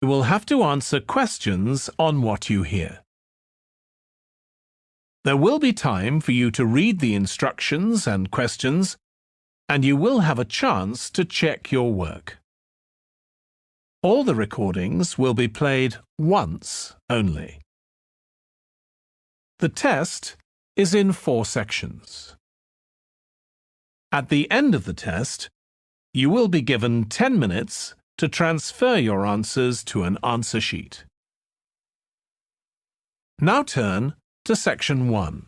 You will have to answer questions on what you hear. There will be time for you to read the instructions and questions, and you will have a chance to check your work. All the recordings will be played once only. The test is in 4 sections. At the end of the test, you will be given 10 minutes to transfer your answers to an answer sheet. Now turn to Section 1.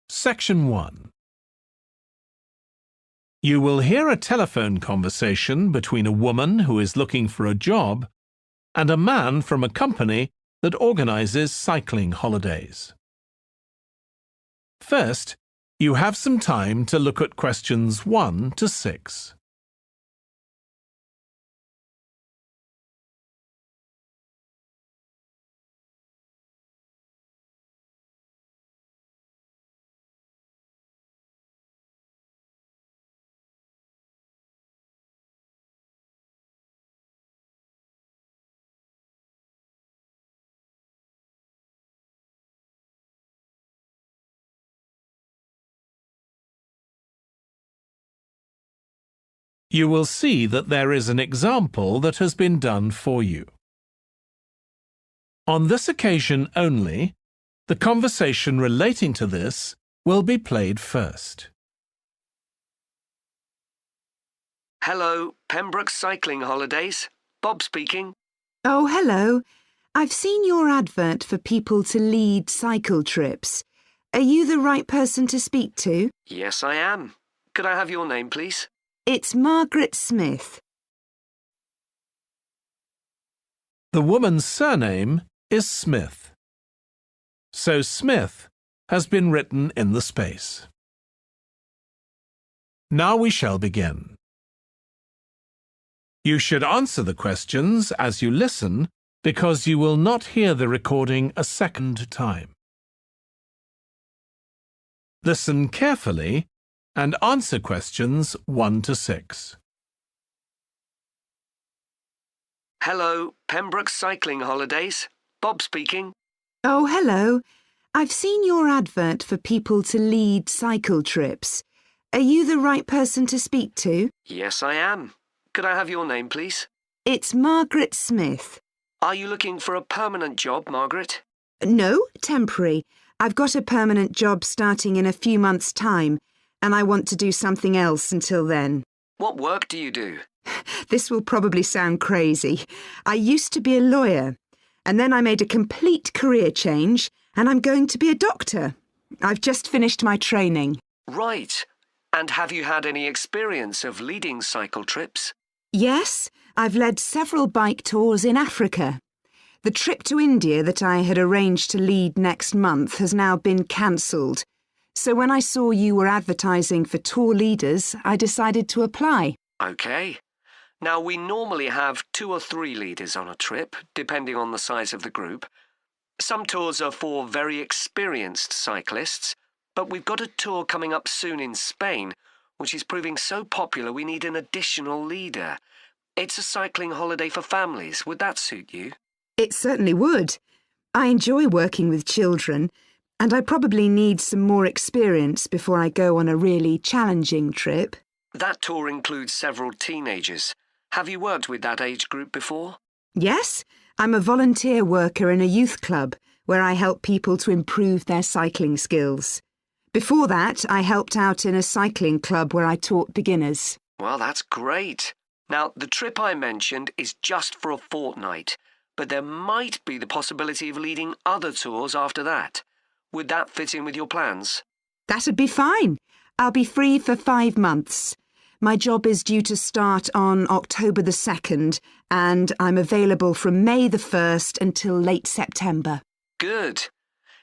Section 1. You will hear a telephone conversation between a woman who is looking for a job and a man from a company that organizes cycling holidays. First, you have some time to look at questions 1 to 6. You will see that there is an example that has been done for you. On this occasion only, the conversation relating to this will be played first. Hello, Pembroke Cycling Holidays. Bob speaking. Oh, hello. I've seen your advert for people to lead cycle trips. Are you the right person to speak to? Yes, I am. Could I have your name, please? It's Margaret Smith. The woman's surname is Smith. So Smith has been written in the space. Now we shall begin. You should answer the questions as you listen because you will not hear the recording a second time. Listen carefully and answer questions 1 to 6. Hello, Pembroke Cycling Holidays. Bob speaking. Oh, hello. I've seen your advert for people to lead cycle trips. Are you the right person to speak to? Yes, I am. Could I have your name, please? It's Margaret Smith. Are you looking for a permanent job, Margaret? No, temporary. I've got a permanent job starting in a few months' time, and I want to do something else until then. What work do you do? This will probably sound crazy. I used to be a lawyer, and then I made a complete career change, and I'm going to be a doctor. I've just finished my training. Right. And have you had any experience of leading cycle trips? Yes, I've led several bike tours in Africa. The trip to India that I had arranged to lead next month has now been cancelled. So when I saw you were advertising for tour leaders, I decided to apply. OK. Now, we normally have 2 or 3 leaders on a trip, depending on the size of the group. Some tours are for very experienced cyclists, but we've got a tour coming up soon in Spain, which is proving so popular we need an additional leader. It's a cycling holiday for families. Would that suit you? It certainly would. I enjoy working with children, and I probably need some more experience before I go on a really challenging trip. That tour includes several teenagers. Have you worked with that age group before? Yes, I'm a volunteer worker in a youth club where I help people to improve their cycling skills. Before that, I helped out in a cycling club where I taught beginners. Well, that's great. Now, the trip I mentioned is just for a fortnight, but there might be the possibility of leading other tours after that. Would that fit in with your plans? That'd be fine. I'll be free for 5 months. My job is due to start on October the 2nd, and I'm available from May the 1st until late September. Good.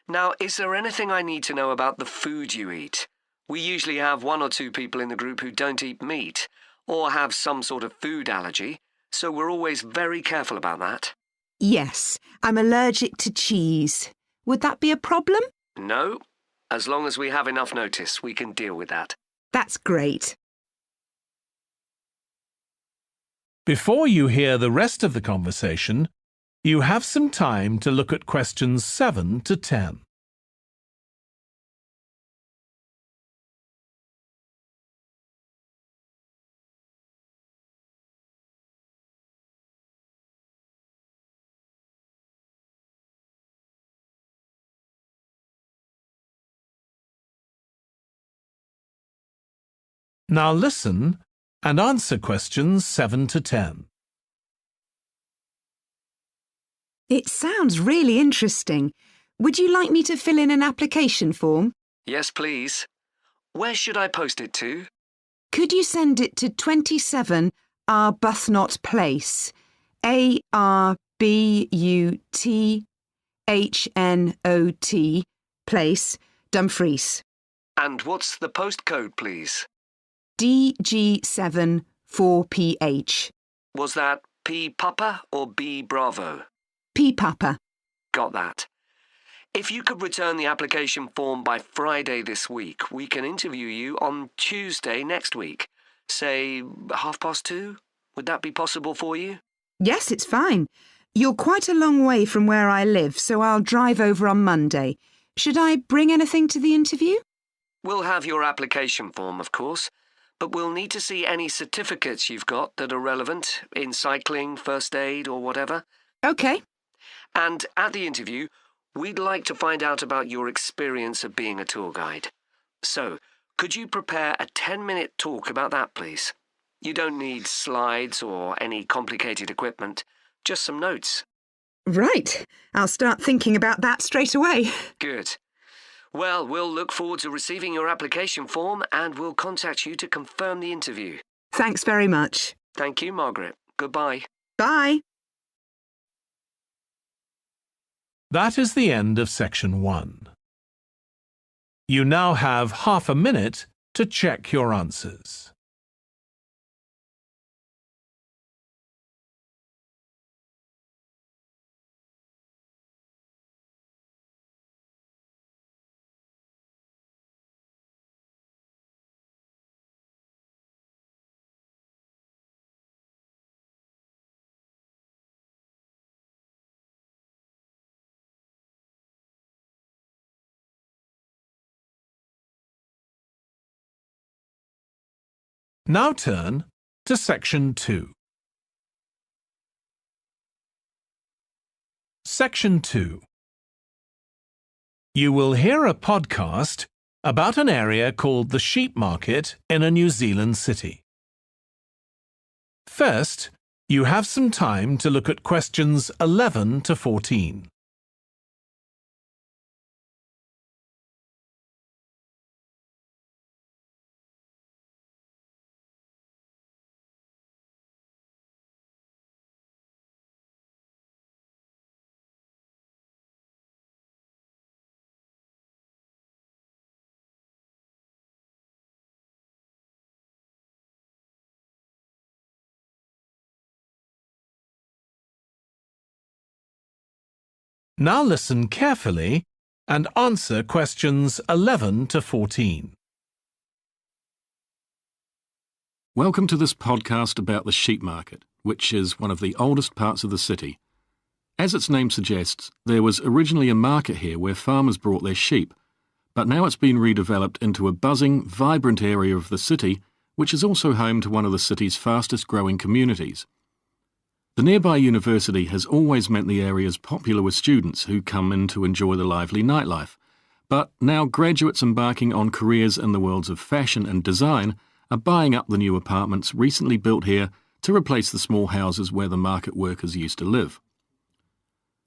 Now, is there anything I need to know about the food you eat? We usually have 1 or 2 people in the group who don't eat meat, or have some sort of food allergy, so we're always very careful about that. Yes, I'm allergic to cheese. Would that be a problem? No. As long as we have enough notice, we can deal with that. That's great. Before you hear the rest of the conversation, you have some time to look at questions 7 to 10. Now listen and answer questions 7 to 10. It sounds really interesting. Would you like me to fill in an application form? Yes, please. Where should I post it to? Could you send it to 27 Arbuthnot Place, Arbuthnot Place, Dumfries? And what's the postcode, please? DG7 4PH. Was that P Papa or B Bravo? P Papa. Got that. If you could return the application form by Friday this week, we can interview you on Tuesday next week. Say 2:30? Would that be possible for you? Yes, it's fine. You're quite a long way from where I live, so I'll drive over on Monday. Should I bring anything to the interview? We'll have your application form, of course, but we'll need to see any certificates you've got that are relevant in cycling, first aid, or whatever. OK. And at the interview, we'd like to find out about your experience of being a tour guide. So, could you prepare a 10-minute talk about that, please? You don't need slides or any complicated equipment, just some notes. Right. I'll start thinking about that straight away. Good. Well, we'll look forward to receiving your application form and we'll contact you to confirm the interview. Thanks very much. Thank you, Margaret. Goodbye. Bye. That is the end of section 1. You now have half a minute to check your answers. Now turn to section 2. Section 2. You will hear a podcast about an area called the sheep market in a New Zealand city. First, you have some time to look at questions 11 to 14. Now listen carefully and answer questions 11 to 14. Welcome to this podcast about the sheep market, which is one of the oldest parts of the city. As its name suggests, there was originally a market here where farmers brought their sheep, but now it's been redeveloped into a buzzing, vibrant area of the city, which is also home to one of the city's fastest growing communities. The nearby university has always meant the area's popular with students who come in to enjoy the lively nightlife, but now graduates embarking on careers in the worlds of fashion and design are buying up the new apartments recently built here to replace the small houses where the market workers used to live.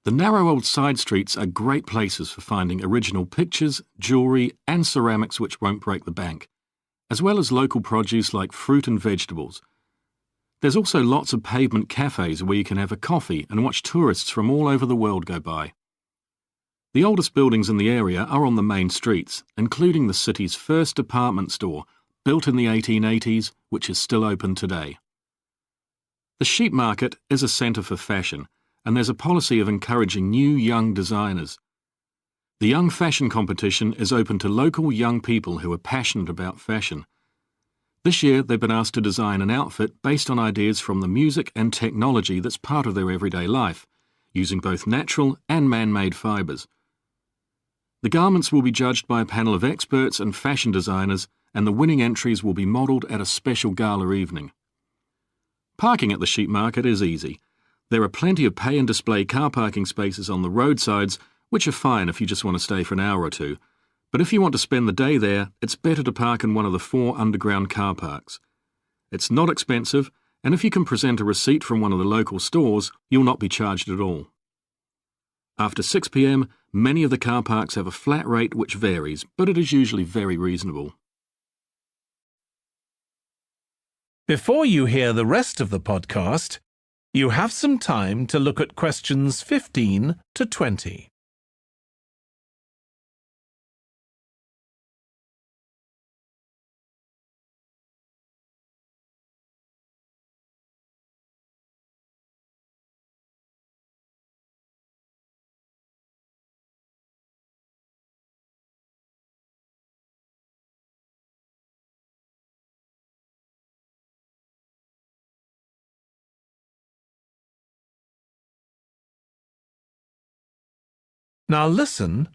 The narrow old side streets are great places for finding original pictures, jewellery and ceramics which won't break the bank, as well as local produce like fruit and vegetables. There's also lots of pavement cafes where you can have a coffee and watch tourists from all over the world go by. The oldest buildings in the area are on the main streets, including the city's first department store, built in the 1880s, which is still open today. The sheep market is a centre for fashion, and there's a policy of encouraging new young designers. The Young Fashion Competition is open to local young people who are passionate about fashion. This year, they've been asked to design an outfit based on ideas from the music and technology that's part of their everyday life, using both natural and man-made fibres. The garments will be judged by a panel of experts and fashion designers, and the winning entries will be modelled at a special gala evening. Parking at the sheep market is easy. There are plenty of pay and display car parking spaces on the roadsides, which are fine if you just want to stay for an hour or two. But if you want to spend the day there, it's better to park in one of the 4 underground car parks. It's not expensive, and if you can present a receipt from one of the local stores, you'll not be charged at all. After 6 p.m, many of the car parks have a flat rate which varies, but it is usually very reasonable. Before you hear the rest of the podcast, you have some time to look at questions 15 to 20. Now listen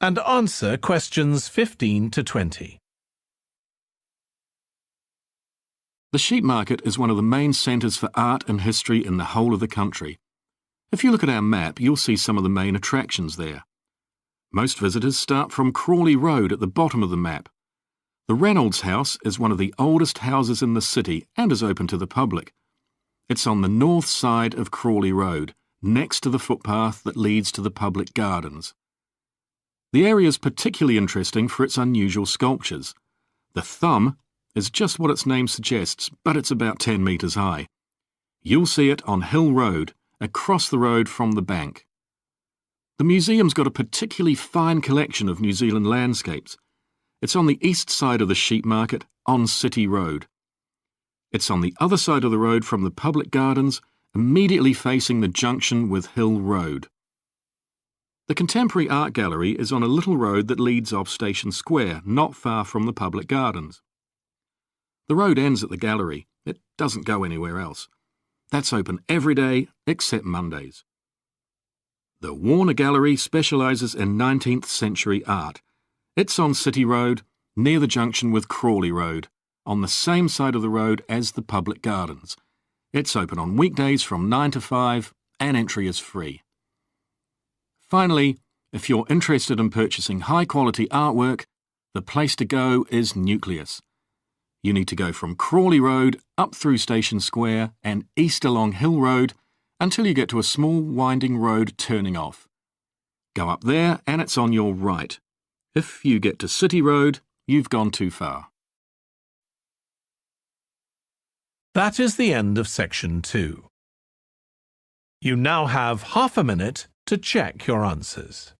and answer questions 15 to 20. The sheep market is one of the main centres for art and history in the whole of the country. If you look at our map, you'll see some of the main attractions there. Most visitors start from Crawley Road at the bottom of the map. The Reynolds House is one of the oldest houses in the city and is open to the public. It's on the north side of Crawley Road, next to the footpath that leads to the public gardens. The area is particularly interesting for its unusual sculptures. The thumb is just what its name suggests, but it's about 10 metres high. You'll see it on Hill Road, across the road from the bank. The museum's got a particularly fine collection of New Zealand landscapes. It's on the east side of the sheep market, on City Road. It's on the other side of the road from the public gardens, immediately facing the junction with Hill Road. The Contemporary Art Gallery is on a little road that leads off Station Square, not far from the public gardens. The road ends at the gallery. It doesn't go anywhere else. That's open every day except Mondays. The Warner Gallery specialises in 19th century art. It's on City Road, near the junction with Crawley Road, on the same side of the road as the public gardens. It's open on weekdays from 9 to 5 and entry is free. Finally, if you're interested in purchasing high-quality artwork, the place to go is Nucleus. You need to go from Crawley Road up through Station Square and east along Hill Road until you get to a small winding road turning off. Go up there and it's on your right. If you get to City Road, you've gone too far. That is the end of section 2. You now have half a minute to check your answers.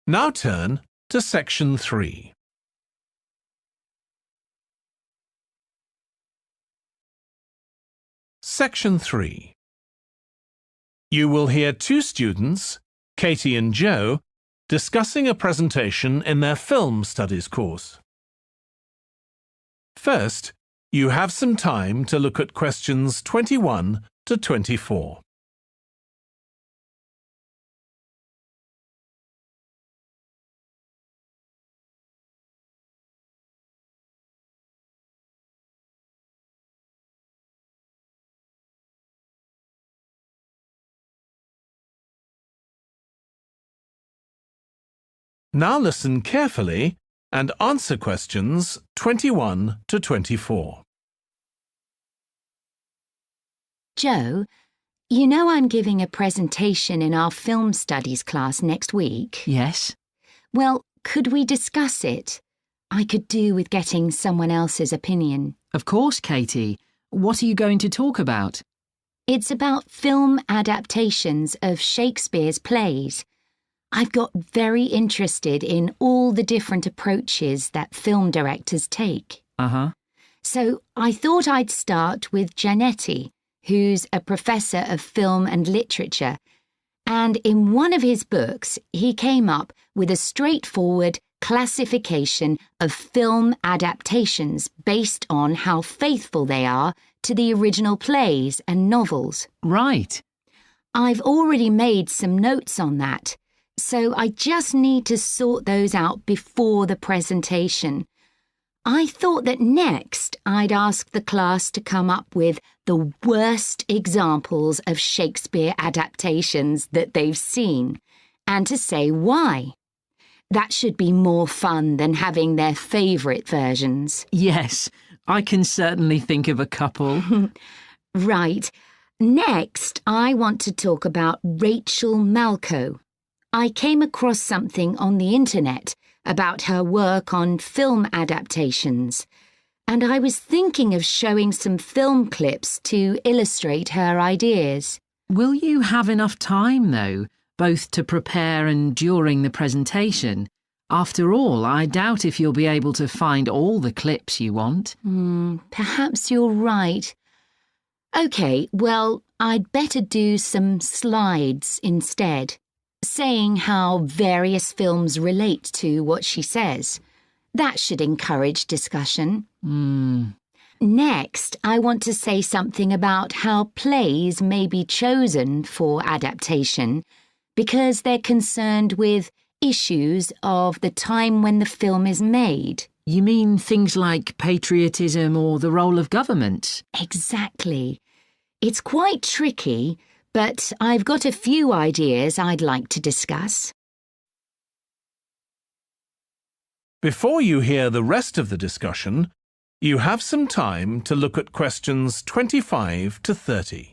Now turn to section 3. Section 3. You will hear 2 students, Katie and Joe, discussing a presentation in their film studies course. First, you have some time to look at questions 21 to 24. Now listen carefully and answer questions 21 to 24. Joe, you know I'm giving a presentation in our film studies class next week. Yes. Well, could we discuss it? I could do with getting someone else's opinion. Of course, Katie. What are you going to talk about? It's about film adaptations of Shakespeare's plays. I've got very interested in all the different approaches that film directors take. Uh-huh. So I thought I'd start with Giannetti, who's a professor of film and literature, and in one of his books he came up with a straightforward classification of film adaptations based on how faithful they are to the original plays and novels. Right. I've already made some notes on that, so I just need to sort those out before the presentation. I thought that next I'd ask the class to come up with the worst examples of Shakespeare adaptations that they've seen, and to say why. That should be more fun than having their favourite versions. Yes, I can certainly think of a couple. Right. Next, I want to talk about Rachel Malco. I came across something on the internet about her work on film adaptations, and I was thinking of showing some film clips to illustrate her ideas. Will you have enough time, though, both to prepare and during the presentation? After all, I doubt if you'll be able to find all the clips you want. Perhaps you're right. OK, well, I'd better do some slides instead, saying how various films relate to what she says. That should encourage discussion. Next, I want to say something about how plays may be chosen for adaptation because they're concerned with issues of the time when the film is made. You mean things like patriotism or the role of government? Exactly. It's quite tricky, but I've got a few ideas I'd like to discuss. Before you hear the rest of the discussion, you have some time to look at questions 25 to 30.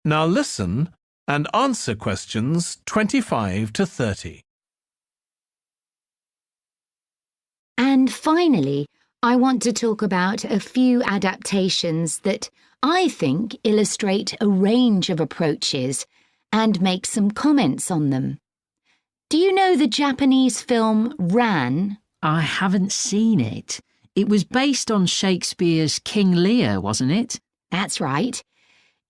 Now listen and answer questions 25 to 30. And finally, I want to talk about a few adaptations that I think illustrate a range of approaches and make some comments on them. Do you know the Japanese film Ran? I haven't seen it. It was based on Shakespeare's King Lear, wasn't it? That's right.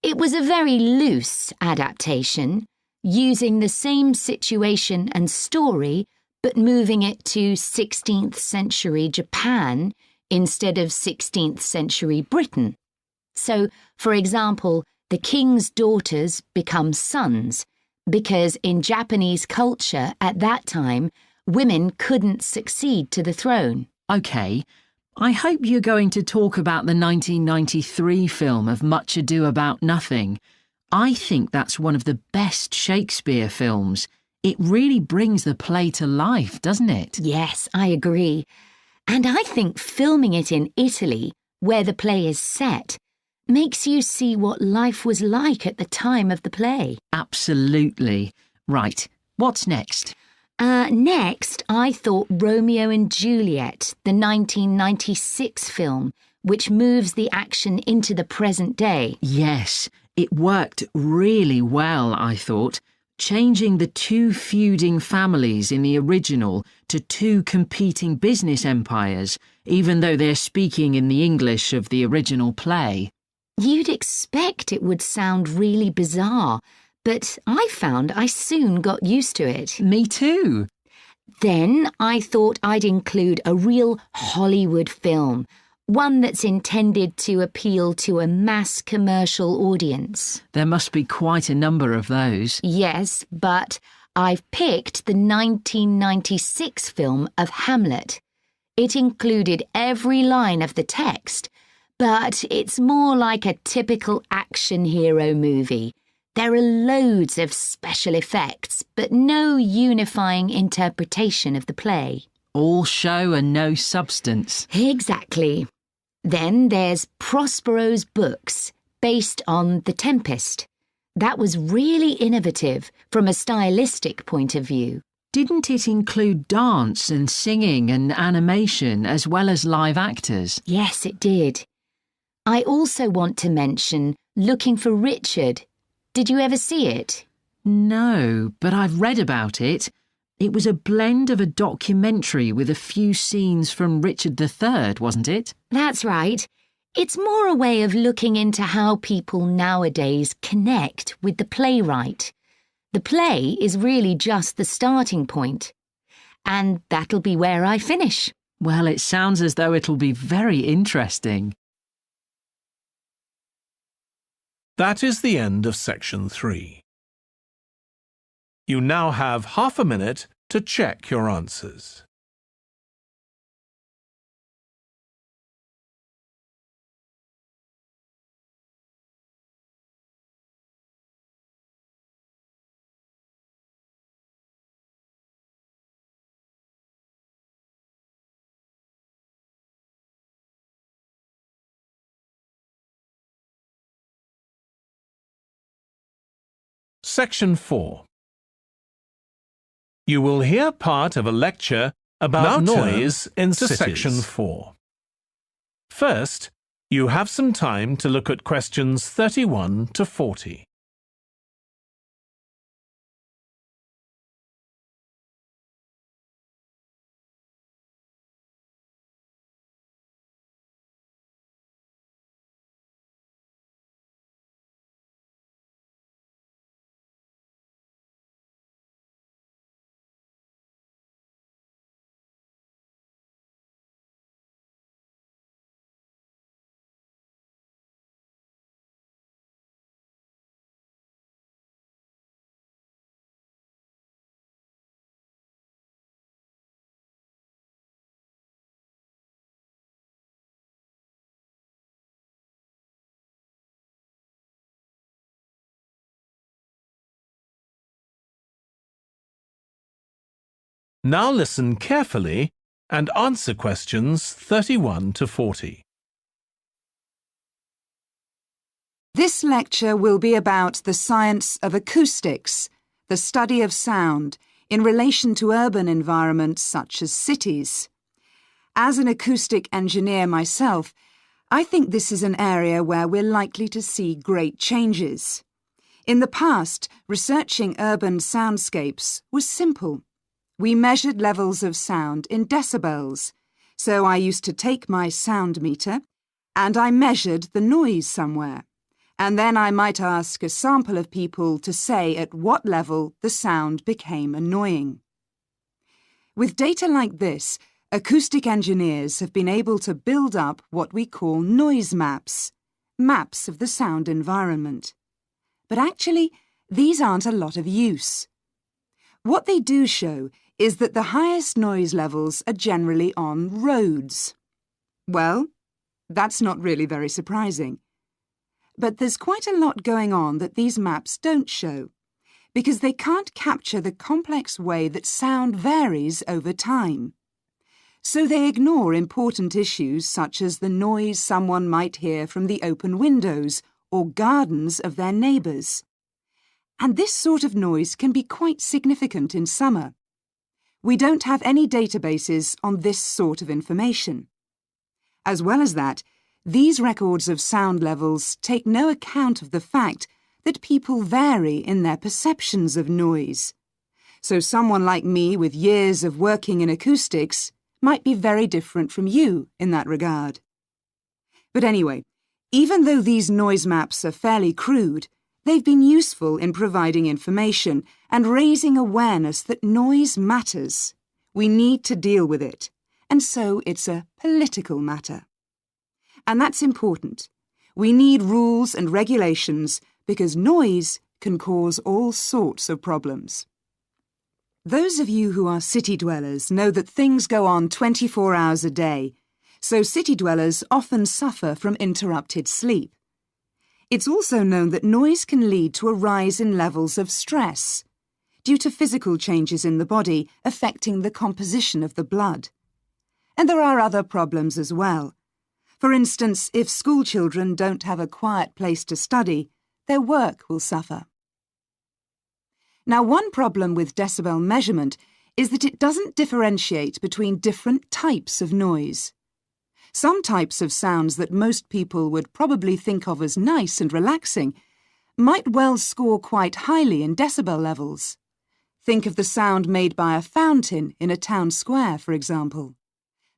It was a very loose adaptation, using the same situation and story, but moving it to 16th century Japan instead of 16th century Britain. So, for example, the king's daughters become sons, because in Japanese culture at that time, women couldn't succeed to the throne. OK. I hope you're going to talk about the 1993 film of Much Ado About Nothing. I think that's one of the best Shakespeare films. It really brings the play to life, doesn't it? Yes, I agree. And I think filming it in Italy, where the play is set, makes you see what life was like at the time of the play. Absolutely. Right, what's next? Next, I thought Romeo and Juliet, the 1996 film, which moves the action into the present day. Yes, it worked really well, I thought, changing the two feuding families in the original to two competing business empires, even though they're speaking in the English of the original play. You'd expect it would sound really bizarre, but I found I soon got used to it. Me too. Then I thought I'd include a real Hollywood film, one that's intended to appeal to a mass commercial audience. There must be quite a number of those. Yes, but I've picked the 1996 film of Hamlet. It included every line of the text, But it's more like a typical action hero movie. There are loads of special effects, but no unifying interpretation of the play. All show and no substance. Exactly. Then there's Prospero's books, based on The Tempest. That was really innovative from a stylistic point of view. Didn't it include dance and singing and animation as well as live actors? Yes, it did. I also want to mention Looking for Richard. Did you ever see it? No, but I've read about it. It was a blend of a documentary with a few scenes from Richard III, wasn't it? That's right. It's more a way of looking into how people nowadays connect with the playwright. The play is really just the starting point. And that'll be where I finish. Well, it sounds as though it'll be very interesting. That is the end of section 3. You now have half a minute to check your answers. Section 4. You will hear part of a lecture about noise in Section 4. First, you have some time to look at questions 31 to 40. Now listen carefully and answer questions 31 to 40. This lecture will be about the science of acoustics, the study of sound, in relation to urban environments such as cities. As an acoustic engineer myself, I think this is an area where we're likely to see great changes. In the past, researching urban soundscapes was simple. We measured levels of sound in decibels, so I used to take my sound meter and I measured the noise somewhere, and then I might ask a sample of people to say at what level the sound became annoying. With data like this, acoustic engineers have been able to build up what we call noise maps, maps of the sound environment. But actually, these aren't a lot of use. What they do show is that the highest noise levels are generally on roads. Well, that's not really very surprising. But there's quite a lot going on that these maps don't show, because they can't capture the complex way that sound varies over time. So they ignore important issues such as the noise someone might hear from the open windows or gardens of their neighbours. And this sort of noise can be quite significant in summer. We don't have any databases on this sort of information. As well as that, these records of sound levels take no account of the fact that people vary in their perceptions of noise. So someone like me with years of working in acoustics might be very different from you in that regard. But anyway, even though these noise maps are fairly crude, they've been useful in providing information and raising awareness that noise matters. We need to deal with it, and so it's a political matter. And that's important. We need rules and regulations because noise can cause all sorts of problems. Those of you who are city dwellers know that things go on 24 hours a day, so city dwellers often suffer from interrupted sleep. It's also known that noise can lead to a rise in levels of stress due to physical changes in the body affecting the composition of the blood. And there are other problems as well. For instance, if school children don't have a quiet place to study, their work will suffer. Now, one problem with decibel measurement is that it doesn't differentiate between different types of noise. Some types of sounds that most people would probably think of as nice and relaxing might well score quite highly in decibel levels. Think of the sound made by a fountain in a town square, for example.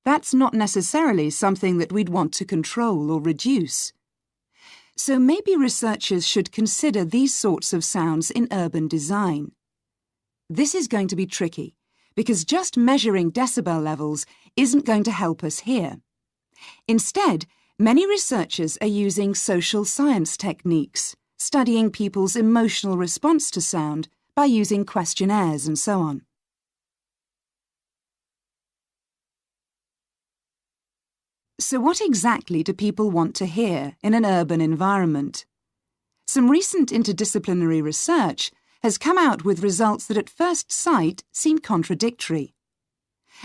That's not necessarily something that we'd want to control or reduce. So maybe researchers should consider these sorts of sounds in urban design. This is going to be tricky, because just measuring decibel levels isn't going to help us here. Instead, many researchers are using social science techniques, studying people's emotional response to sound by using questionnaires and so on. So what exactly do people want to hear in an urban environment? Some recent interdisciplinary research has come out with results that at first sight seem contradictory.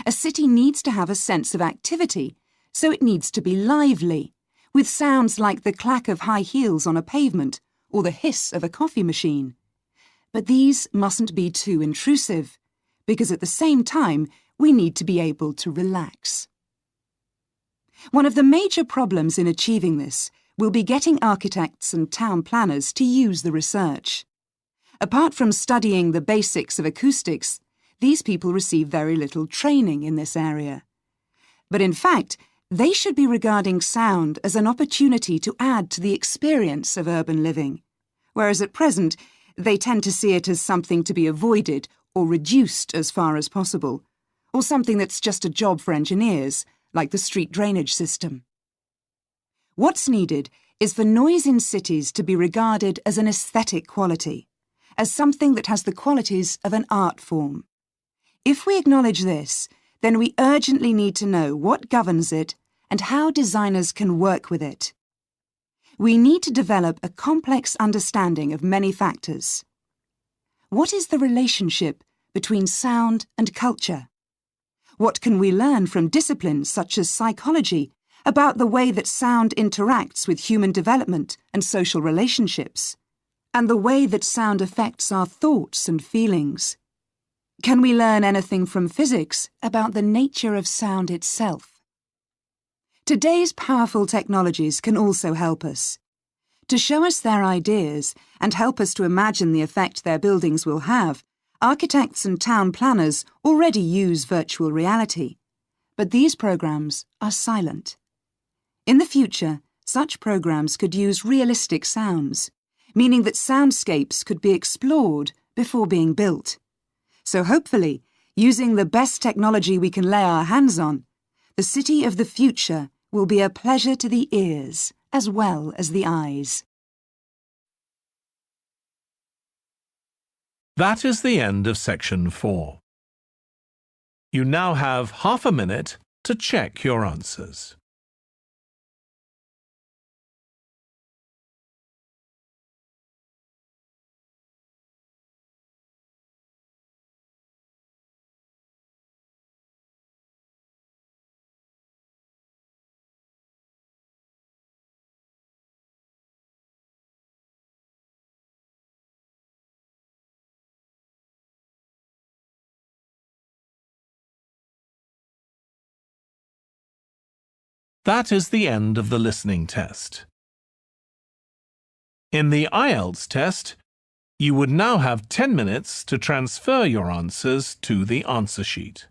A city needs to have a sense of activity, so it needs to be lively, with sounds like the clack of high heels on a pavement or the hiss of a coffee machine. But these mustn't be too intrusive, because at the same time we need to be able to relax. One of the major problems in achieving this will be getting architects and town planners to use the research. Apart from studying the basics of acoustics, these people receive very little training in this area. But in fact, they should be regarding sound as an opportunity to add to the experience of urban living, whereas at present they tend to see it as something to be avoided or reduced as far as possible, or something that's just a job for engineers, like the street drainage system. What's needed is for noise in cities to be regarded as an aesthetic quality, as something that has the qualities of an art form. If we acknowledge this, then we urgently need to know what governs it and how designers can work with it. We need to develop a complex understanding of many factors. What is the relationship between sound and culture? What can we learn from disciplines such as psychology about the way that sound interacts with human development and social relationships, and the way that sound affects our thoughts and feelings? Can we learn anything from physics about the nature of sound itself? Today's powerful technologies can also help us. To show us their ideas and help us to imagine the effect their buildings will have, architects and town planners already use virtual reality, but these programs are silent. In the future, such programs could use realistic sounds, meaning that soundscapes could be explored before being built. So hopefully, using the best technology we can lay our hands on, the city of the future will be a pleasure to the ears as well as the eyes. That is the end of section 4. You now have half a minute to check your answers. That is the end of the listening test. In the IELTS test, you would now have 10 minutes to transfer your answers to the answer sheet.